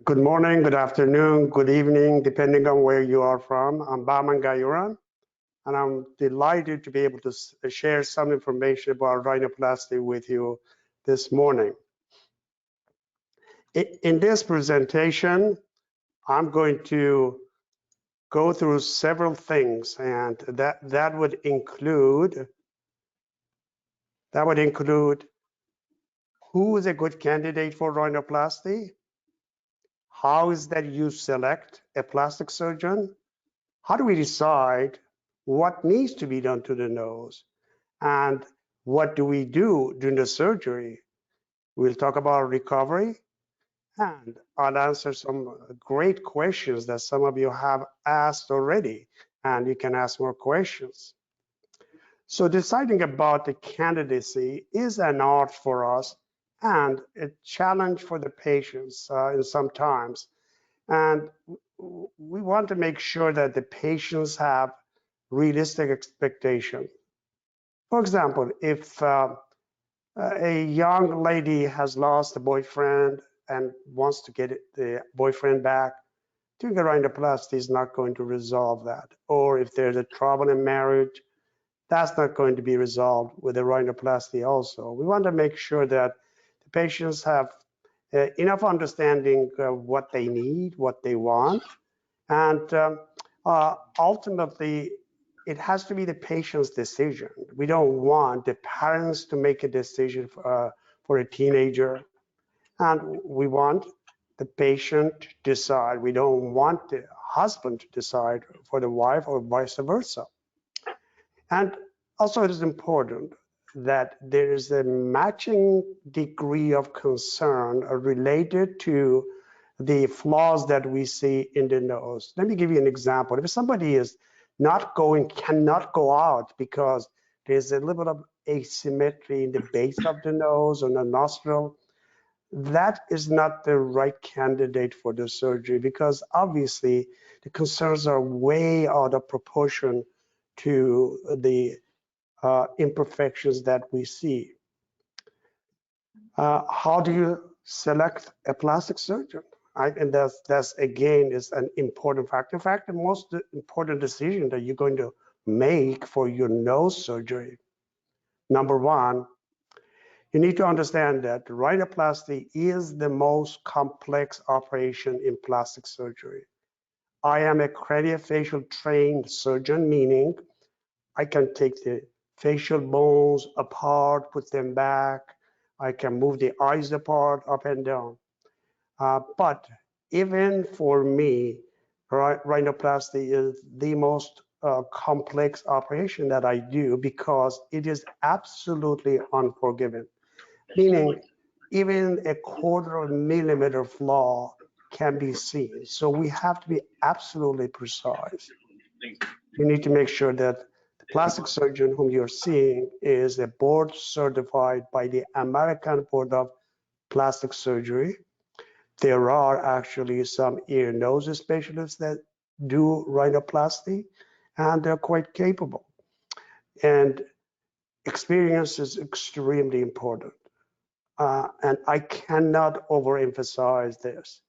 Good morning, good afternoon, good evening, depending on where you are from. I'm Guyuron, and I'm delighted to be able to share some information about rhinoplasty with you this morning. In this presentation, I'm going to go through several things, and that would include who is a good candidate for rhinoplasty, how is that you select a plastic surgeon, how do we decide what needs to be done to the nose, and what do we do during the surgery? We'll talk about recovery, and I'll answer some great questions that some of you have asked already, and you can ask more questions. So deciding about the candidacy is an art for us and a challenge for the patients in sometimes. And we want to make sure that the patients have realistic expectation. For example, if a young lady has lost a boyfriend and wants to get the boyfriend back, doing a rhinoplasty is not going to resolve that. Or if there's a trouble in marriage, that's not going to be resolved with a rhinoplasty also. We want to make sure that the patients have enough understanding of what they need, what they want, and ultimately, it has to be the patient's decision. We don't want the parents to make a decision for a teenager, and we want the patient to decide. We don't want the husband to decide for the wife or vice versa. And also, it is important that there is a matching degree of concern related to the flaws that we see in the nose. Let me give you an example. If somebody is cannot go out because there's a little bit of asymmetry in the base of the nose or the nostril, that is not the right candidate for the surgery, because obviously the concerns are way out of proportion to the imperfections that we see. How do you select a plastic surgeon? And that's again is an important factor. In fact, the most important decision that you're going to make for your nose surgery. Number one, you need to understand that rhinoplasty is the most complex operation in plastic surgery. I am a craniofacial trained surgeon, meaning I can take the facial bones apart, put them back. I can move the eyes apart, up and down. But even for me, rhinoplasty is the most complex operation that I do, because it is absolutely unforgiving. Meaning, even a quarter of a millimeter flaw can be seen. So we have to be absolutely precise. You need to make sure that the plastic surgeon whom you're seeing is a board certified by the American Board of Plastic Surgery. There are actually some ear nose specialists that do rhinoplasty, and they're quite capable. And experience is extremely important. And I cannot overemphasize this.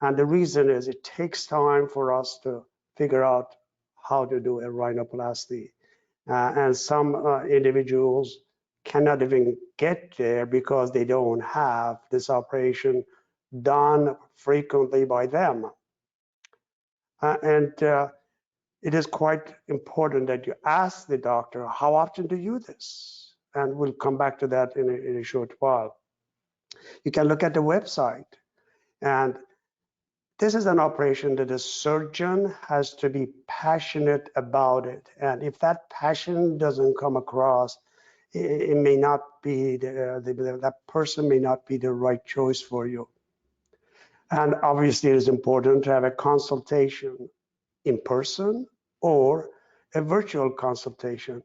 And the reason is it takes time for us to figure out how to do a rhinoplasty. And some individuals cannot even get there because they don't have this operation done frequently by them. And it is quite important that you ask the doctor, how often do you do this? And we'll come back to that in a short while. You can look at the website, and this is an operation that a surgeon has to be passionate about it. And if that passion doesn't come across, it may not be, that person may not be the right choice for you. And obviously it is important to have a consultation in person or a virtual consultation.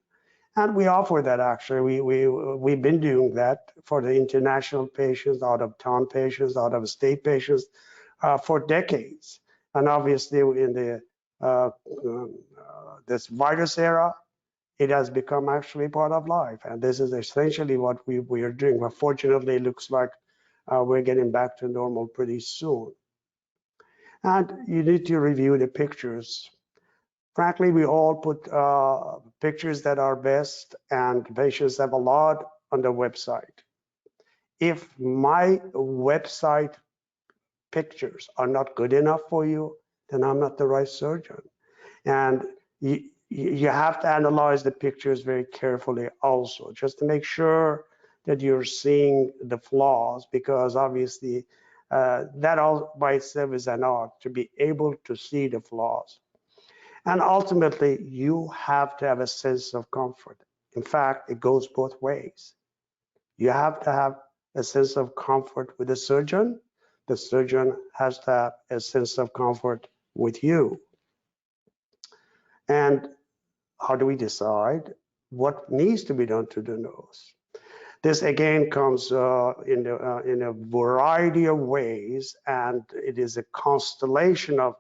And we offer that actually. We've been doing that for the international patients, out of town patients, out of state patients for decades. And obviously in the this virus era, it has become actually part of life. And this is essentially what we are doing. But fortunately, it looks like we're getting back to normal pretty soon. And you need to review the pictures. Frankly, we all put pictures that are best, and patients have a lot on the website. If my website pictures are not good enough for you, then I'm not the right surgeon. And you have to analyze the pictures very carefully also, just to make sure that you're seeing the flaws, because obviously that all by itself is an art, to be able to see the flaws. And ultimately, you have to have a sense of comfort. In fact, it goes both ways. You have to have a sense of comfort with the surgeon. The surgeon has to have a sense of comfort with you. And how do we decide what needs to be done to the nose? This again comes in a variety of ways, and it is a constellation of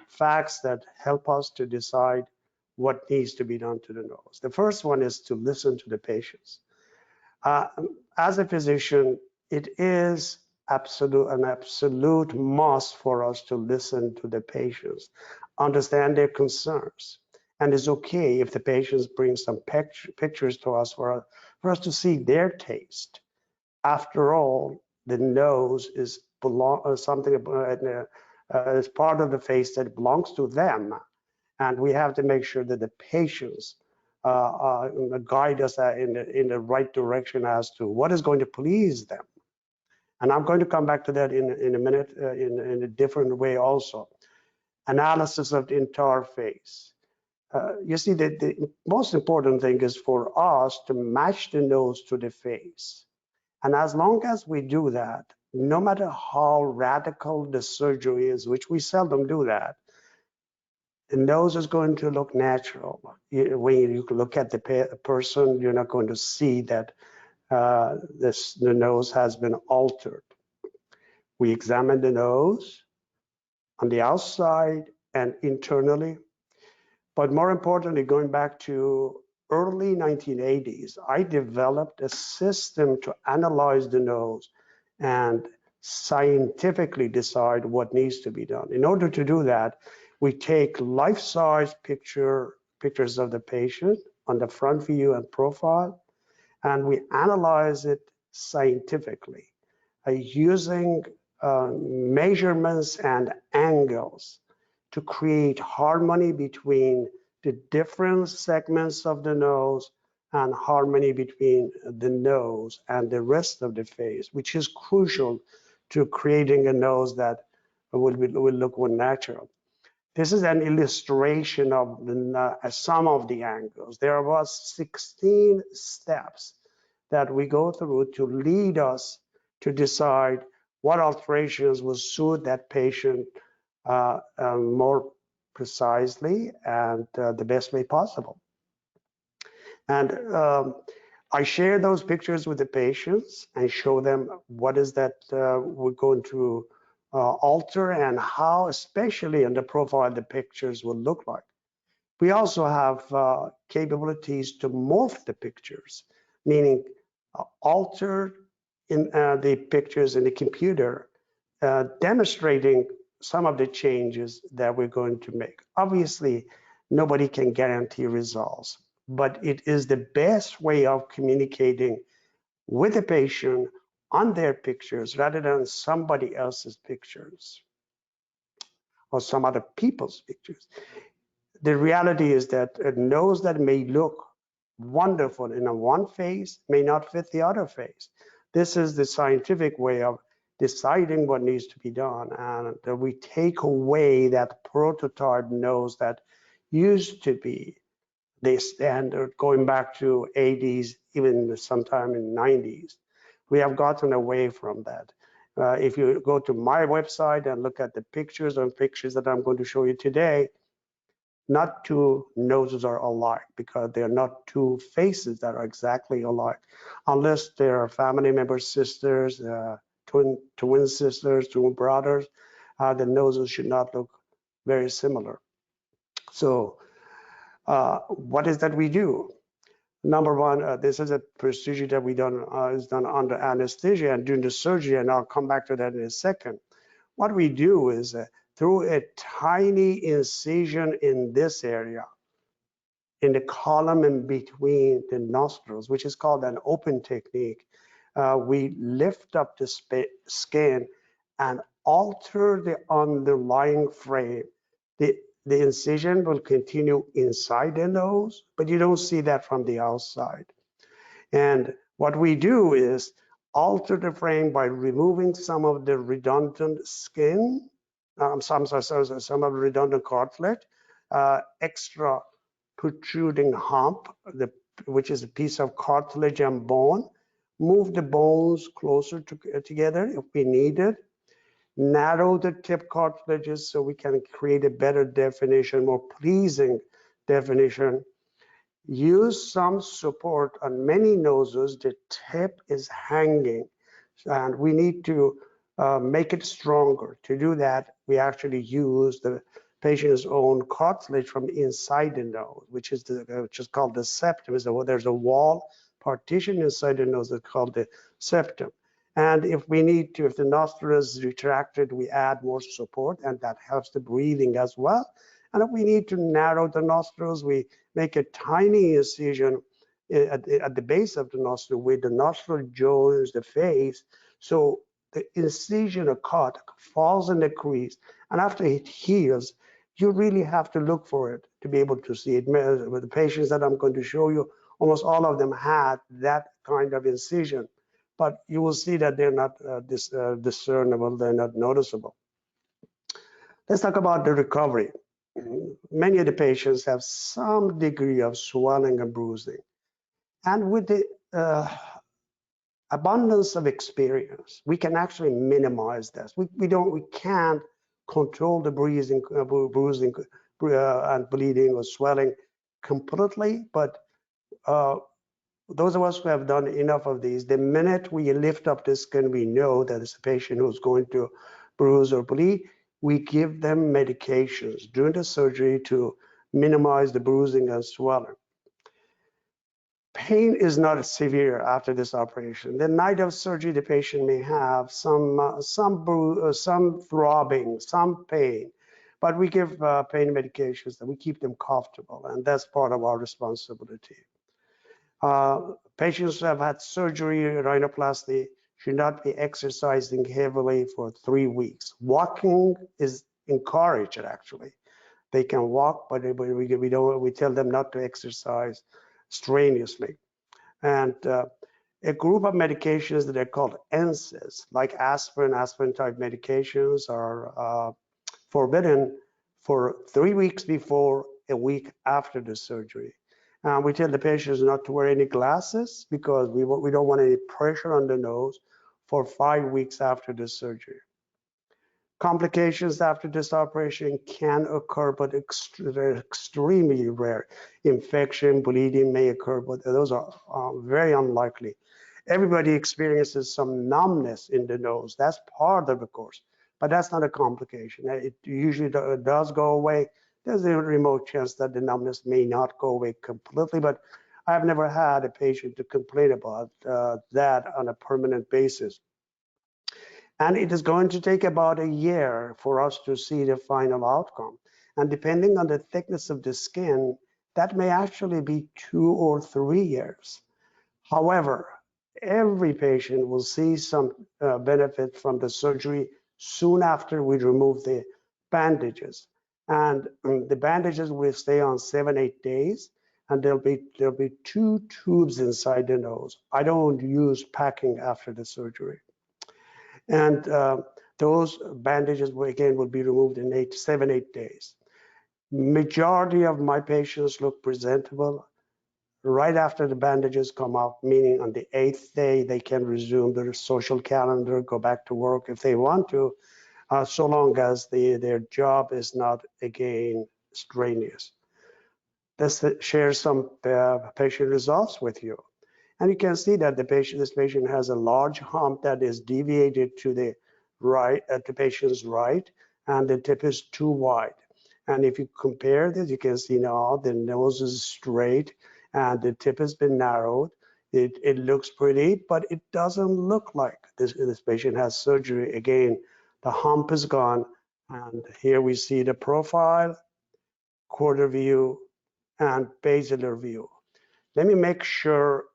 facts that help us to decide what needs to be done to the nose. The first one is to listen to the patients. As a physician, it is an absolute must for us to listen to the patients, understand their concerns. And it's okay if the patients bring some pictures to us for us to see their taste. After all, the nose is something is part of the face that belongs to them, and we have to make sure that the patients guide us in the right direction as to what is going to please them. And I'm going to come back to that in a minute in a different way also. Analysis of the entire face. You see, the most important thing is for us to match the nose to the face. And as long as we do that, no matter how radical the surgery is, which we seldom do that, the nose is going to look natural. When you look at the person, you're not going to see that the nose has been altered. We examine the nose on the outside and internally. But more importantly, going back to early 1980s, I developed a system to analyze the nose and scientifically decide what needs to be done. In order to do that, we take life-size pictures of the patient on the front view and profile, and we analyze it scientifically using measurements and angles to create harmony between the different segments of the nose and harmony between the nose and the rest of the face, which is crucial to creating a nose that will look more natural. This is an illustration of some of the angles. There are about 16 steps that we go through to lead us to decide what alterations will suit that patient more precisely and the best way possible. And I share those pictures with the patients and show them what is that we're going to alter and how, especially in the profile, the pictures will look like. We also have capabilities to morph the pictures, meaning alter in the pictures in the computer, demonstrating some of the changes that we're going to make. Obviously, nobody can guarantee results, but it is the best way of communicating with the patient on their pictures rather than somebody else's pictures or some other people's pictures. The reality is that a nose that may look wonderful in one face may not fit the other face. This is the scientific way of deciding what needs to be done, and we take away that prototype nose that used to be the standard going back to 80s, even sometime in 90s. We have gotten away from that. If you go to my website and look at the pictures that I'm going to show you today, not two noses are alike because they're not two faces that are exactly alike, unless they're family members, sisters, twin sisters, twin brothers. The noses should not look very similar. So what is that we do? Number one, this is a procedure that is done under anesthesia and during the surgery, and I'll come back to that in a second. What we do is through a tiny incision in this area, in the column in between the nostrils, which is called an open technique. We lift up the skin and alter the underlying frame. The incision will continue inside the nose, but you don't see that from the outside. And what we do is alter the frame by removing some of the redundant skin, some of the redundant cartilage, extra protruding hump, which is a piece of cartilage and bone. Move the bones closer together if we need it. Narrow the tip cartilages so we can create a better definition, more pleasing definition. Use some support on many noses. The tip is hanging, and we need to make it stronger. To do that, we actually use the patient's own cartilage from inside the nose, which is called the septum. There's a wall partition inside the nose that's called the septum. And if we need to, if the nostril is retracted, we add more support, and that helps the breathing as well. And if we need to narrow the nostrils, we make a tiny incision at the base of the nostril where the nostril joins the face. So the incision or cut falls in the crease, and after it heals, you really have to look for it to be able to see it. With the patients that I'm going to show you, almost all of them had that kind of incision, but you will see that they're not discernible, they're not noticeable. Let's talk about the recovery. Many of the patients have some degree of swelling and bruising. And with the abundance of experience, we can actually minimize this. We can't control the bruising and bleeding or swelling completely, but those of us who have done enough of these, the minute we lift up the skin, we know that it's a patient who's going to bruise or bleed. We give them medications during the surgery to minimize the bruising and swelling. Pain is not severe after this operation. The night of surgery, the patient may have some throbbing, some pain, but we give pain medications that we keep them comfortable, and that's part of our responsibility. Patients who have had surgery, rhinoplasty, should not be exercising heavily for 3 weeks. Walking is encouraged, actually. They can walk, but we tell them not to exercise strenuously. And a group of medications that are called NSAIDs, like aspirin type medications, are forbidden for 3 weeks before, a week after the surgery. We tell the patients not to wear any glasses because we don't want any pressure on the nose for 5 weeks after the surgery. Complications after this operation can occur, but they're extremely rare. Infection, bleeding may occur, but those are very unlikely. Everybody experiences some numbness in the nose. That's part of the course, but that's not a complication. It usually does go away. There's a remote chance that the numbness may not go away completely, but I've never had a patient to complain about that on a permanent basis. And it is going to take about a year for us to see the final outcome. And depending on the thickness of the skin, that may actually be 2 or 3 years. However, every patient will see some benefit from the surgery soon after we remove the bandages. And the bandages will stay on 7-8 days, and there'll be 2 tubes inside the nose. I don't use packing after the surgery. And those bandages will be removed in 7-8 days. Majority of my patients look presentable right after the bandages come off, meaning on the 8th day, they can resume their social calendar, go back to work if they want to, so long as their job is not, again, strenuous. Let's share some patient results with you. And you can see that this patient has a large hump that is deviated to the right, at the patient's right, and the tip is too wide. And if you compare this, you can see now the nose is straight and the tip has been narrowed. It looks pretty, but it doesn't look like this patient has surgery. Again, the hump is gone And here we see the profile, quarter view, and basilar view. Let me make sure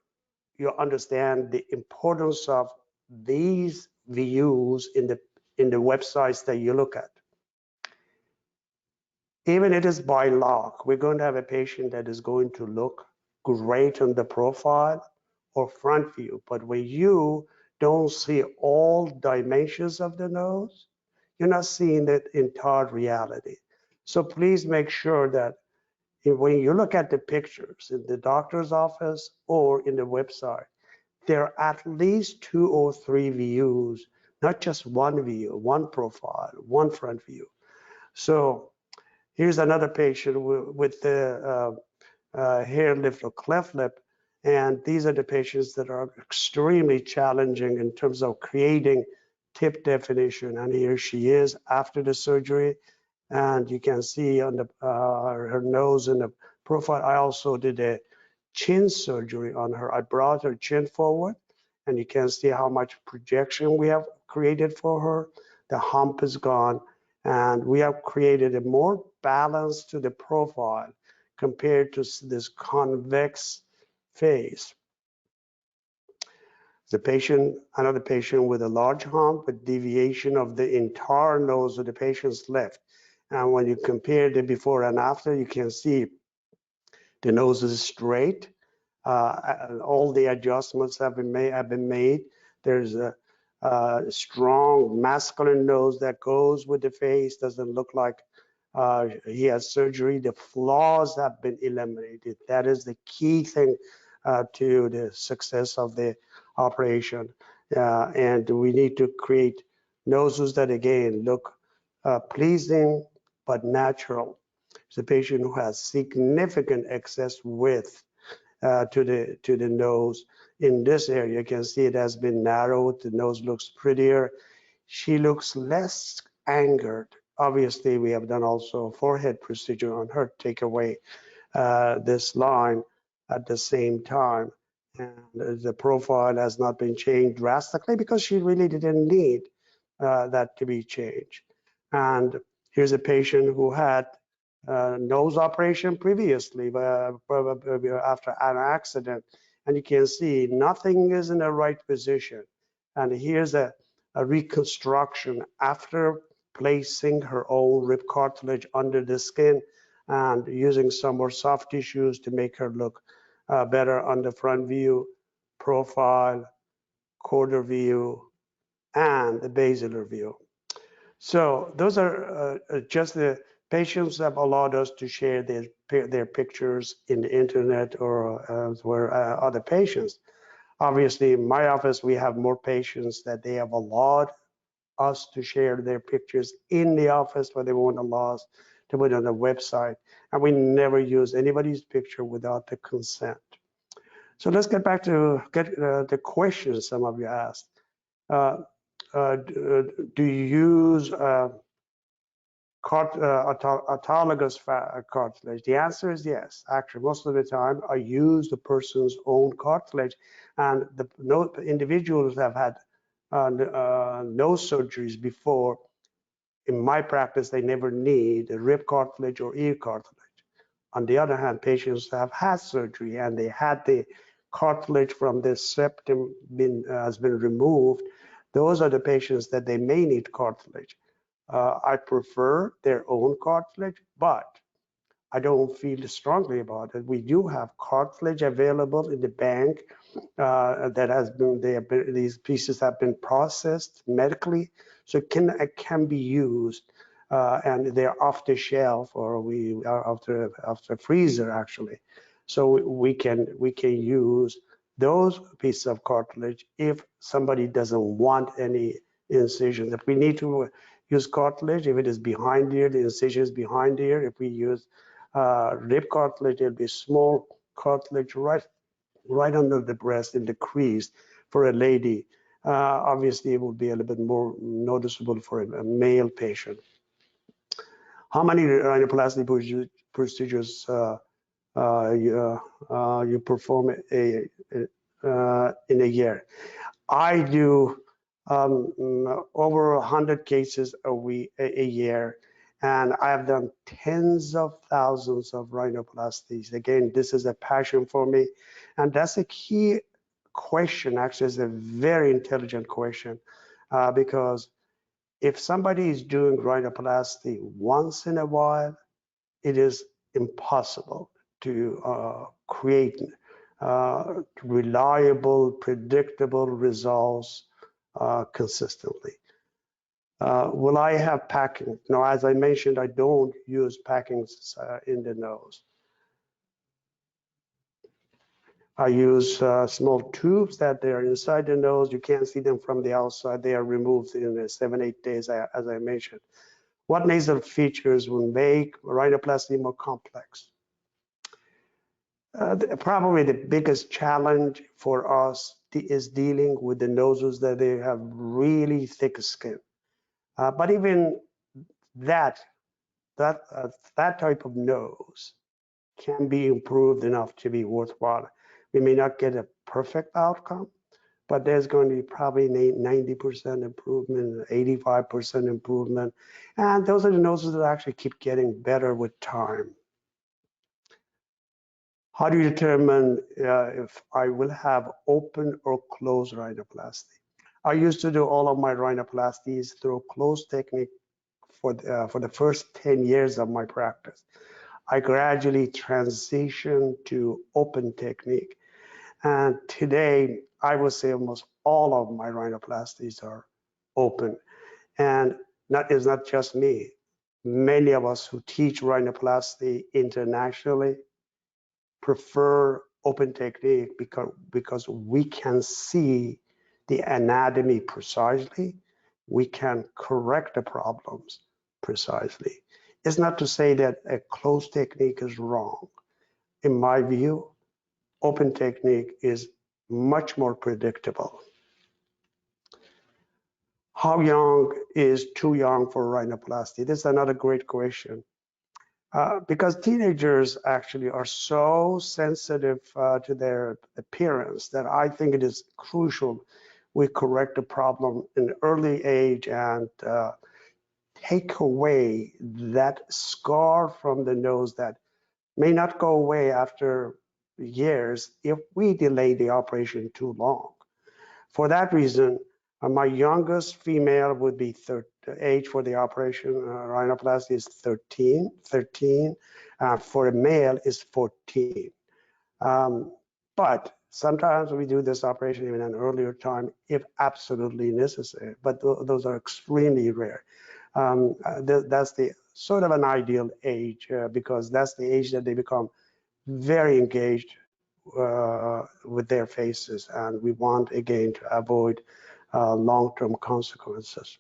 you understand the importance of these views in the websites that you look at. Even it is by log, we're going to have a patient that is going to look great on the profile or front view, but when you don't see all dimensions of the nose, you're not seeing the entire reality. So please make sure that when you look at the pictures in the doctor's office or in the website, there are at least 2 or 3 views, not just one view, one profile, one front view. So here's another patient with the hair lift or cleft lip. And these are the patients that are extremely challenging in terms of creating tip definition. And here she is after the surgery. And you can see on the her nose and the profile. I also did a chin surgery on her. I brought her chin forward, and you can see how much projection we have created for her. The hump is gone, and we have created a more balance to the profile compared to this convex face. The patient, another patient with a large hump with deviation of the entire nose of the patient's left. And when you compare the before and after, you can see the nose is straight. All the adjustments have been made. There's a strong masculine nose that goes with the face. Doesn't look like he has surgery. The flaws have been eliminated. That is the key thing to the success of the operation. And we need to create noses that again look pleasing but natural. It's a patient who has significant excess width to the nose. In this area, you can see it has been narrowed. The nose looks prettier. She looks less angered. Obviously, we have done also a forehead procedure on her, take away this line at the same time. And the profile has not been changed drastically because she really didn't need that to be changed. And here's a patient who had nose operation previously after an accident. And you can see nothing is in the right position. And here's a reconstruction after placing her own rib cartilage under the skin and using some more soft tissues to make her look better on the front view, profile, quarter view, and the basilar view. So those are just the patients have allowed us to share their pictures in the internet or where other patients. Obviously, in my office, we have more patients that they have allowed us to share their pictures in the office, where they won't allow us to put it on the website. And we never use anybody's picture without the consent. So let's get back to the questions some of you asked. Do you use autologous cartilage? The answer is yes. Actually, most of the time I use the person's own cartilage, and the individuals have had nose surgeries before. In my practice, they never need a rib cartilage or ear cartilage. On the other hand, patients have had surgery and they had the cartilage from the septum has been removed. Those are the patients that they may need cartilage. I prefer their own cartilage, but I don't feel strongly about it. We do have cartilage available in the bank that has been, these pieces have been processed medically, so it can be used, and they're off the shelf, or we are after freezer actually. So we can use those pieces of cartilage if somebody doesn't want any incisions. If we need to use cartilage, if it is behind here, the incision is behind here. If we use rib cartilage, it'll be small cartilage right under the breast in the crease for a lady. Obviously, it would be a little bit more noticeable for a male patient. How many rhinoplasty procedures you perform in a year? I do over 100 cases a year, and I have done tens of thousands of rhinoplasties. Again, this is a passion for me, and that's a key question. Actually, it's a very intelligent question, because if somebody is doing rhinoplasty once in a while, it is impossible to create reliable, predictable results consistently. Will I have packing? No, as I mentioned, I don't use packings in the nose. I use small tubes that they are inside the nose. You can't see them from the outside. They are removed in 7-8 days, as I mentioned. What nasal features will make rhinoplasty more complex? Probably the biggest challenge for us is dealing with the noses that they have really thick skin. But even that type of nose can be improved enough to be worthwhile. We may not get a perfect outcome, but there's going to be probably 90% improvement, 85% improvement. And those are the noses that actually keep getting better with time. How do you determine if I will have open or closed rhinoplasty? I used to do all of my rhinoplasties through closed technique for the first 10 years of my practice. I gradually transitioned to open technique. And today, I would say almost all of my rhinoplasties are open. And it's not just me. Many of us who teach rhinoplasty internationally prefer open technique because we can see the anatomy precisely. We can correct the problems precisely. It's not to say that a closed technique is wrong. In my view, open technique is much more predictable. How young is too young for rhinoplasty? This is another great question. Because teenagers actually are so sensitive to their appearance that I think it is crucial we correct the problem in early age and take away that scar from the nose that may not go away after years if we delay the operation too long. For that reason, my youngest female would be age for the operation rhinoplasty is 13. For a male is 14. But sometimes we do this operation even an earlier time if absolutely necessary, but those are extremely rare. That's the sort of an ideal age because that's the age that they become very engaged with their faces, and we want again to avoid long-term consequences.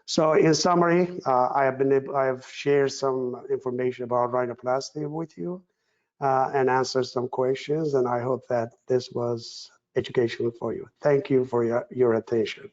So in summary, I have shared some information about rhinoplasty with you and answered some questions, and I hope that this was educational for you. Thank you for your attention.